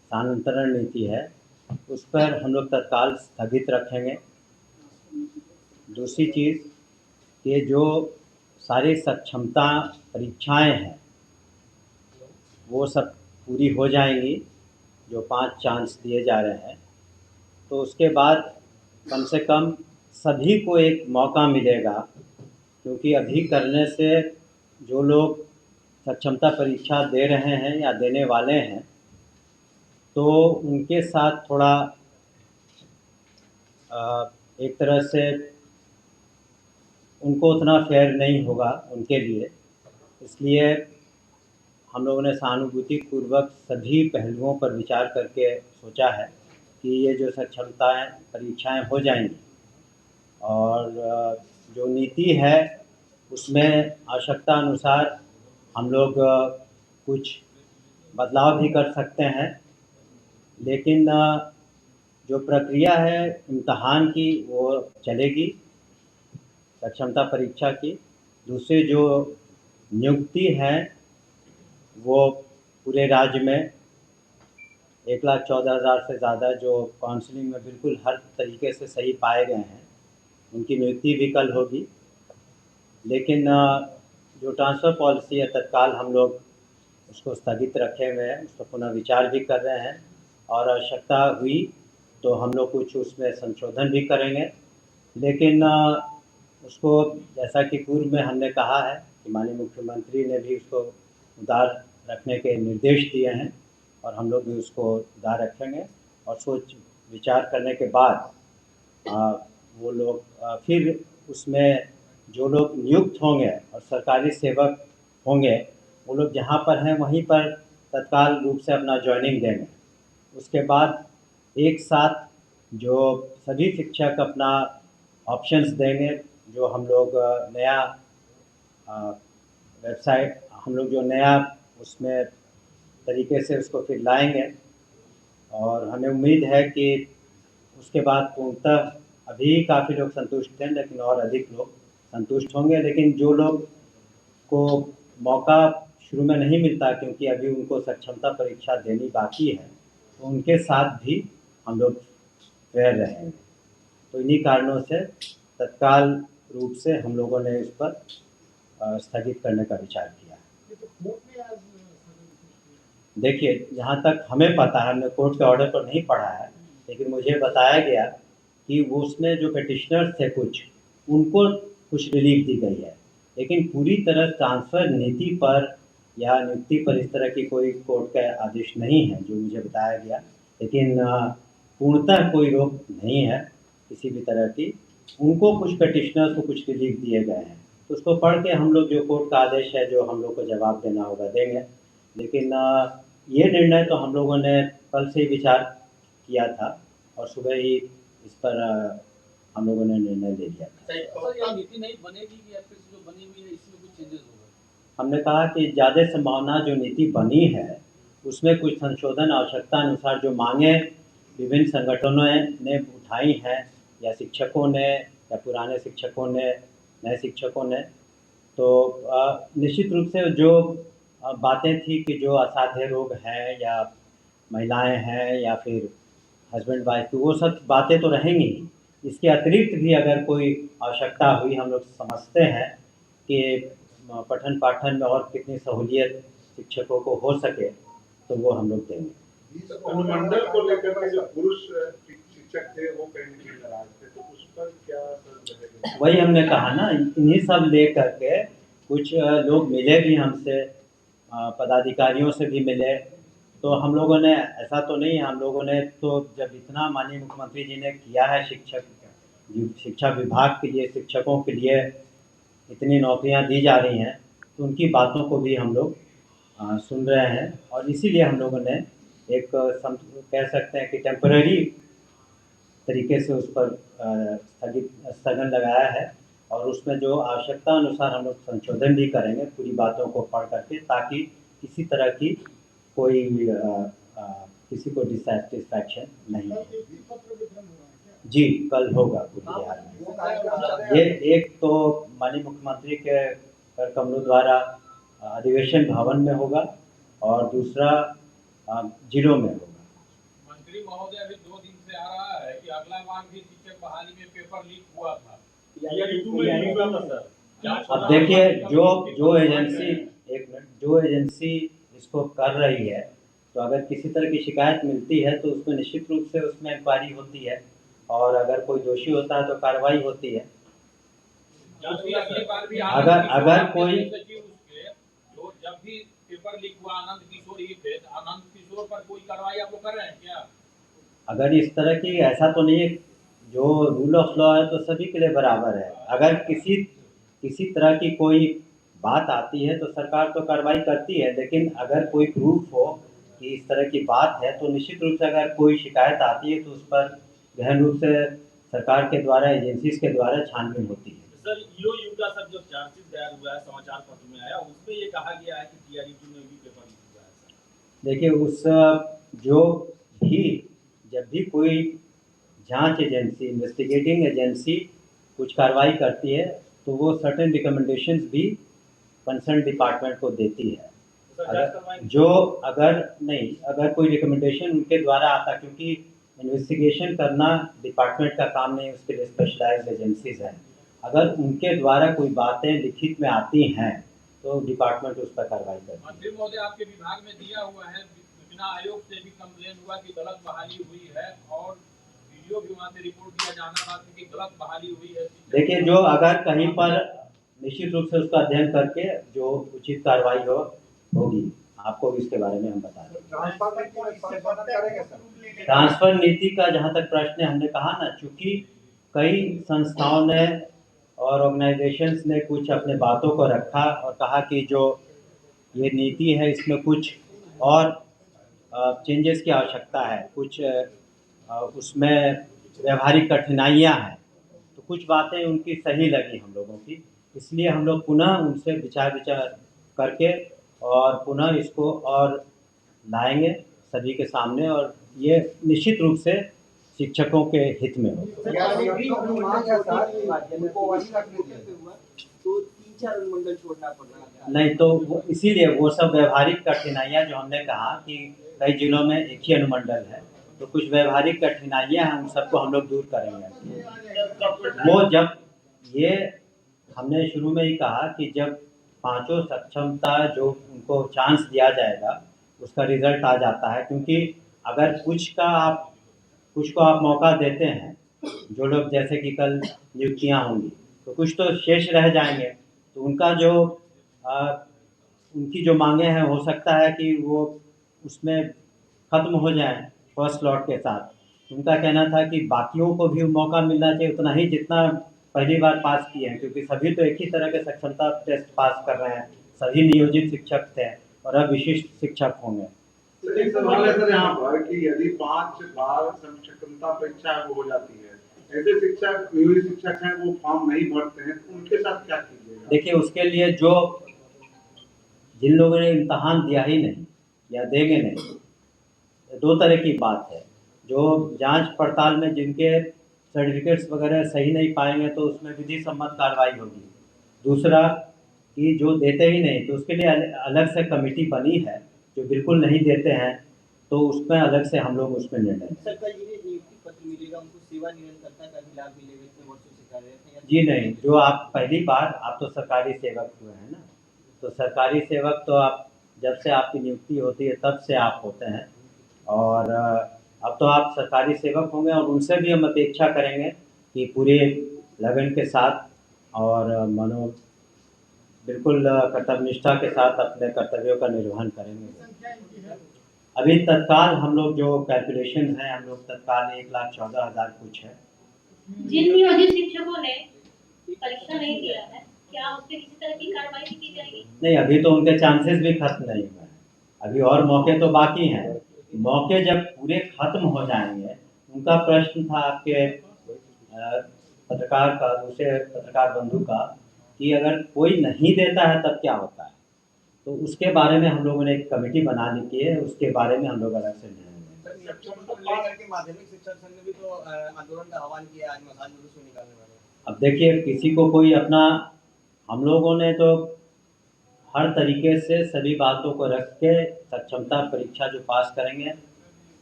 स्थानांतरण नीति है उस पर हम लोग तत्काल स्थगित रखेंगे। दूसरी चीज़ कि जो सारी सक्षमता परीक्षाएं हैं वो सब पूरी हो जाएंगी, जो 5 चांस दिए जा रहे हैं, तो उसके बाद कम से कम सभी को एक मौका मिलेगा, क्योंकि अभी करने से जो लोग सक्षमता परीक्षा दे रहे हैं या देने वाले हैं तो उनके साथ थोड़ा एक तरह से उनको उतना फेयर नहीं होगा उनके लिए। इसलिए हम लोगों ने सहानुभूतिपूर्वक सभी पहलुओं पर विचार करके सोचा है कि ये जो सक्षमताएं परीक्षाएं हो जाएंगी और जो नीति है उसमें आवश्यकता अनुसार हम लोग कुछ बदलाव भी कर सकते हैं, लेकिन जो प्रक्रिया है इम्तहान की वो चलेगी, सक्षमता परीक्षा की। दूसरी जो नियुक्ति है वो पूरे राज्य में 1,14,000 से ज़्यादा जो काउंसलिंग में बिल्कुल हर तरीके से सही पाए गए हैं उनकी नियुक्ति भी कल होगी। लेकिन जो ट्रांसफ़र पॉलिसी है तत्काल हम लोग उसको स्थगित रखे हुए हैं, उस पर पुनः विचार भी कर रहे हैं और आवश्यकता हुई तो हम लोग कुछ उसमें संशोधन भी करेंगे। लेकिन उसको जैसा कि पूर्व में हमने कहा है कि माननीय मुख्यमंत्री ने भी उसको उदार रखने के निर्देश दिए हैं और हम लोग भी उसको उदार रखेंगे और सोच विचार करने के बाद वो लोग फिर उसमें जो लोग नियुक्त होंगे और सरकारी सेवक होंगे वो लोग जहाँ पर हैं वहीं पर तत्काल रूप से अपना ज्वाइनिंग देंगे। उसके बाद एक साथ जो सभी शिक्षक अपना ऑप्शंस देंगे, जो हम लोग नया वेबसाइट हम लोग जो नया उसमें तरीके से उसको फिर लाएंगे और हमें उम्मीद है कि उसके बाद पूर्णतः अभी काफ़ी लोग संतुष्ट हैं लेकिन और अधिक लोग संतुष्ट होंगे। लेकिन जो लोग को मौका शुरू में नहीं मिलता क्योंकि अभी उनको सक्षमता परीक्षा देनी बाकी है तो उनके साथ भी हम लोग फेयर रहेंगे। तो इन्हीं कारणों से तत्काल रूप से हम लोगों ने इस पर स्थगित करने का विचार किया। देखिए, जहाँ तक हमें पता है, हमने कोर्ट के ऑर्डर पर नहीं पढ़ा है, लेकिन मुझे बताया गया कि वो उसमें जो पेटिशनर्स थे कुछ उनको कुछ रिलीफ दी गई है, लेकिन पूरी तरह ट्रांसफ़र नीति पर या नियुक्ति पर इस तरह की कोई कोर्ट का आदेश नहीं है जो मुझे बताया गया। लेकिन पूर्णतः कोई रोक नहीं है किसी भी तरह की। उनको कुछ पेटिशनर्स को कुछ रिलीफ दिए गए हैं, तो उसको पढ़ के हम लोग जो कोर्ट का आदेश है जो हम लोग को जवाब देना होगा देंगे। लेकिन ये निर्णय तो हम लोगों ने कल से ही विचार किया था और सुबह ही इस पर हम लोगों ने निर्णय ले लिया था। ये नीति नहीं बनेगी कि या फिर जो बनी हुई है इसमें कुछ चेंजेस होगा? हमने कहा कि ज़्यादा संभावना जो नीति बनी है उसमें कुछ संशोधन आवश्यकता अनुसार जो मांगे विभिन्न संगठनों ने उठाई हैं या शिक्षकों ने या पुराने शिक्षकों ने नए शिक्षकों ने, तो निश्चित रूप से जो बातें थी कि जो असाध्य रोग हैं या महिलाएं हैं या फिर हस्बैंड वाइफ की, वो सब बातें तो रहेंगी। इसके अतिरिक्त भी अगर कोई आवश्यकता हुई, हम लोग समझते हैं कि पठन पाठन में और कितनी सहूलियत शिक्षकों को हो सके तो वो हम लोग देंगे। अनुमंडल को लेकर के जो पुरुष शिक्षक थे वो कहीं न कहीं नाराज थे, तो उस पर क्या असर? वही हमने कहा ना, इन्हीं सब ले करके कुछ लोग मिले भी हमसे, पदाधिकारियों से भी मिले, तो हम लोगों ने ऐसा तो नहीं है, हम लोगों ने तो जब इतना माननीय मुख्यमंत्री जी ने किया है शिक्षा विभाग के लिए, शिक्षकों के लिए इतनी नौकरियां दी जा रही हैं तो उनकी बातों को भी हम लोग सुन रहे हैं और इसीलिए हम लोगों ने एक कह सकते हैं कि टेम्पररी तरीके से उस पर स्थगन लगाया है और उसमें जो आवश्यकता अनुसार हम लोग संशोधन भी करेंगे पूरी बातों को पढ़ करके, ताकि किसी तरह की कोई किसी को डिससैटिस्फैक्शन नहीं है। जी, कल होगा पूरी बिहार में। ये एक तो माननीय मुख्यमंत्री के कर कमलों द्वारा अधिवेशन भवन में होगा और दूसरा जिलों में होगा। अगला बार भी शिक्षक बहाली में पेपर लीक हुआ था। अब देखिए जो एजेंसी जो एजेंसी इसको कर रही है, तो अगर किसी तरह की शिकायत मिलती है तो उसमें निश्चित रूप से उसमें इंक्वायरी होती है, और अगर कोई दोषी होता है तो कार्रवाई होती है। अगर कोई जो जब भी पेपर लीक हुआ आनंद किशोर ही थे, आनंद किशोर पर कोई कार्रवाई आप लोग कर रहे हैं क्या? अगर इस तरह की, ऐसा तो नहीं है, जो रूल ऑफ लॉ है तो सभी के लिए बराबर है। अगर किसी तरह की कोई बात आती है तो सरकार तो कार्रवाई करती है, लेकिन अगर कोई प्रूफ हो कि इस तरह की बात है तो निश्चित रूप से अगर कोई शिकायत आती है तो उस पर गहन रूप से सरकार के द्वारा, एजेंसीज के द्वारा छानबीन होती है। सर ईओयू का सर जो चार्जशीट दायर हुआ है समाचार पत्र में आया, उसमें ये कहा गया है कि टीआरईटी में भी पेपर लीक हुआ है सर। देखिए जब भी कोई जांच एजेंसी, इन्वेस्टिगेटिंग एजेंसी कुछ कार्रवाई करती है तो वो सर्टेन रिकमेंडेशंस भी कंसर्न डिपार्टमेंट को देती है। अगर कोई रिकमेंडेशन उनके द्वारा आता, क्योंकि इन्वेस्टिगेशन करना डिपार्टमेंट का काम नहीं, उसके लिए स्पेशलाइज्ड एजेंसीज हैं। अगर उनके द्वारा कोई बातें लिखित में आती हैं तो डिपार्टमेंट उस पर कार्रवाई करती है। मंत्री महोदय, आपके विभाग में दिया हुआ है, सूचना आयोग से भी कंप्लेन हुआ कि गलत बहाली हुई है, और वीडियो भी वहाँ से रिपोर्ट दिया जाना था कि गलत बहाली हुई है। देखिए, जो अगर कहीं पर निश्चित रूप से उसका अध्ययन करके जो उचित कार्रवाई होगी, आपको भी इसके बारे में हम बता दें। ट्रांसफर नीति का जहाँ तक प्रश्न है, हमने कहा ना, चूंकि कई संस्थाओं ने और ऑर्गेनाइजेशंस ने कुछ अपने बातों को रखा और कहा कि जो ये नीति है इसमें कुछ और चेंजेस की आवश्यकता है, कुछ उसमें व्यवहारिक कठिनाइयाँ हैं, तो कुछ बातें उनकी सही लगी हम लोगों की, इसलिए हम लोग पुनः उनसे विचार करके और पुनः इसको और लाएंगे सभी के सामने, और ये निश्चित रूप से शिक्षकों के हित में हो। नहीं तो इसीलिए वो सब व्यवहारिक कठिनाइयाँ जो हमने कहा कि कई जिलों में एक ही अनुमंडल है, तो कुछ व्यवहारिक कठिनाइयाँ हैं, उन सबको हम लोग दूर करेंगे। वो जब ये हमने शुरू में ही कहा कि जब पांचों सक्षमता जो उनको चांस दिया जाएगा उसका रिजल्ट आ जाता है, क्योंकि अगर कुछ को आप मौका देते हैं, जो लोग जैसे कि कल नियुक्तियां होंगी तो कुछ तो शेष रह जाएंगे, तो उनकी जो मांगे हैं हो सकता है कि वो उसमें ख़त्म हो जाए फर्स्ट लॉट के साथ। उनका कहना था कि बाकियों को भी मौका मिलना चाहिए उतना ही जितना पहली बार पास किए हैं, क्योंकि सभी तो एक ही तरह के सक्षमता टेस्ट पास कर रहे हैं, सभी नियोजित शिक्षक थे और अब विशिष्ट शिक्षक होंगे। एक सवाल है सर यहाँ पर कि यदि 5 बार सक्षमता परीक्षा हो जाती है, ऐसे शिक्षक नियोजित शिक्षक हैं वो फॉर्म नहीं भरते हैं, तो उनके साथ क्या कीजिएगा? देखिए, उसके लिए जिन लोगों ने इम्तहान दिया ही नहीं या देंगे नहीं, दो तरह की बात है। जो जांच पड़ताल में जिनके सर्टिफिकेट्स वगैरह सही नहीं पाएंगे तो उसमें विधि सम्मत कार्रवाई होगी। दूसरा कि जो देते ही नहीं, तो उसके लिए अलग से कमेटी बनी है, जो बिल्कुल नहीं देते हैं तो उसमें अलग से हम लोग उसमें निर्णय। जी नहीं, जो आप पहली बार, आप तो सरकारी सेवक हुए हैं ना, तो सरकारी सेवक तो आप जब से आपकी नियुक्ति होती है तब से आप होते हैं, और अब तो आप सरकारी सेवक होंगे, और उनसे भी हम अपेक्षा करेंगे कि पूरे लगन के साथ और बिल्कुल कर्तव्यनिष्ठा के साथ अपने कर्तव्यों का निर्वहन करेंगे। अभी तत्काल हम लोग जो कैलकुलेशन है, हम लोग तत्काल 1,14,000 कुछ है। जिन नियोजित शिक्षकों ने परीक्षा नहीं दिया है, क्या उस पे किसी तरह की कार्रवाई की जाएगी? नहीं, अभी तो उनके चांसेस भी खत्म नहीं हुए हैं, अभी और मौके तो बाकी हैं। मौके जब पूरे खत्म हो जाएंगे, उनका प्रश्न था आपके पत्रकार का, दूसरे पत्रकार बंधु का, कि अगर कोई नहीं देता है तब क्या होता है, तो उसके बारे में हम लोगों ने एक कमेटी बना ली है, उसके बारे में हम लोग अलग से निर्णय लेंगे। माध्यमिक शिक्षक संघ ने भी तो आंदोलन का आह्वान किया आज मसाल जुलूस में निकालने वाले। अब देखिए, किसी को कोई अपना, हम लोगों ने तो हर तरीके से सभी बातों को रख के सक्षमता परीक्षा जो पास करेंगे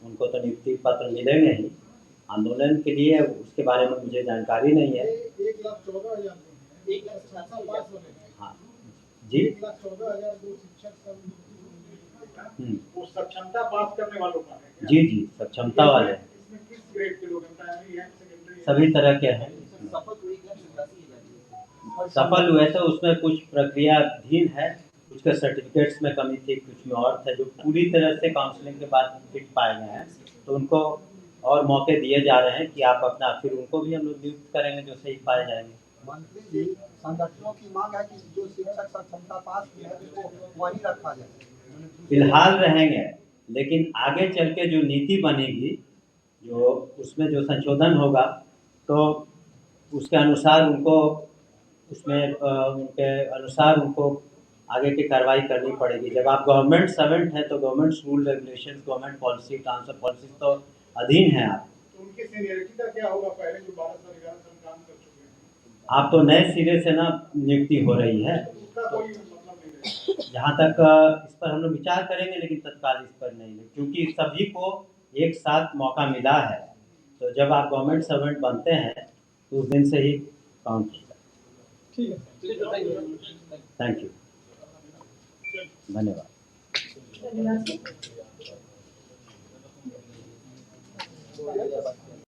उनको तो नियुक्ति पत्र मिलेंगे ही, आंदोलन के लिए उसके बारे में मुझे जानकारी नहीं है। 1,14,000 हाँ जी। 1,14,000 जो शिक्षक सब वो सक्षमता पास करने वालों का है क्या? जी जी, सक्षमता वाले हैं। इसमें किस ग्रेड के लोग हैं? प्राइमरी है, सेकेंडरी है? सभी तरह के हैं। सफल हुए थे, उसमें कुछ प्रक्रियाधीन है, कुछ के सर्टिफिकेट्स में कमी थी, कुछ में और थे जो पूरी तरह से काउंसलिंग के बाद फिट पाए गए हैं, तो उनको और मौके दिए जा रहे हैं कि आप अपना, फिर उनको भी हम लोग नियुक्त करेंगे जो सही पाए जाएंगे। मंत्री जी, संगठनों की मांग है कि जो शिक्षक सक्षमता पास की है उसको वही रखा जाए। फिलहाल रहेंगे, लेकिन आगे चल के जो नीति बनेगी, जो उसमें जो संशोधन होगा, तो उसके अनुसार उनको उसमें उनके अनुसार उनको आगे की कार्रवाई करनी पड़ेगी। जब आप गवर्नमेंट सर्वेंट हैं तो government rule regulation, government policy, transfer policy तो अधीन है आप। तो उनकी सीनियरिटी का क्या होगा? पहले जो 12 साल 11 साल काम कर चुके हैं, आप तो नए सिरे से ना नियुक्ति हो रही है, उसका कोई मतलब नहीं रहेगा। जहाँ तक इस पर हम लोग विचार करेंगे, लेकिन तत्काल इस पर नहीं, क्योंकि सभी को एक साथ मौका मिला है। तो जब आप गवर्नमेंट सर्वेंट बनते हैं तो उस दिन से ही काउंट होता है। ठीक है, थैंक यू, धन्यवाद। धन्यवाद।